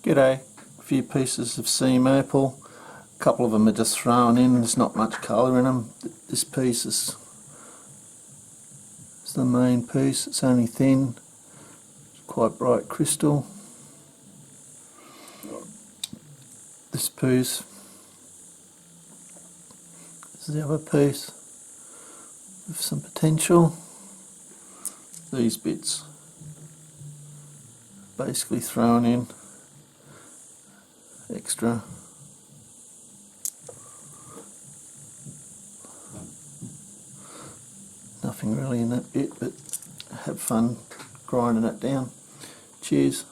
G'day, a few pieces of seam opal, a couple of them are just thrown in, there's not much colour in them. This piece is the main piece, it's only thin, it's quite bright crystal. This piece is the other piece with some potential. These bits basically thrown in extra. Nothing really in that bit, but have fun grinding it down. Cheers.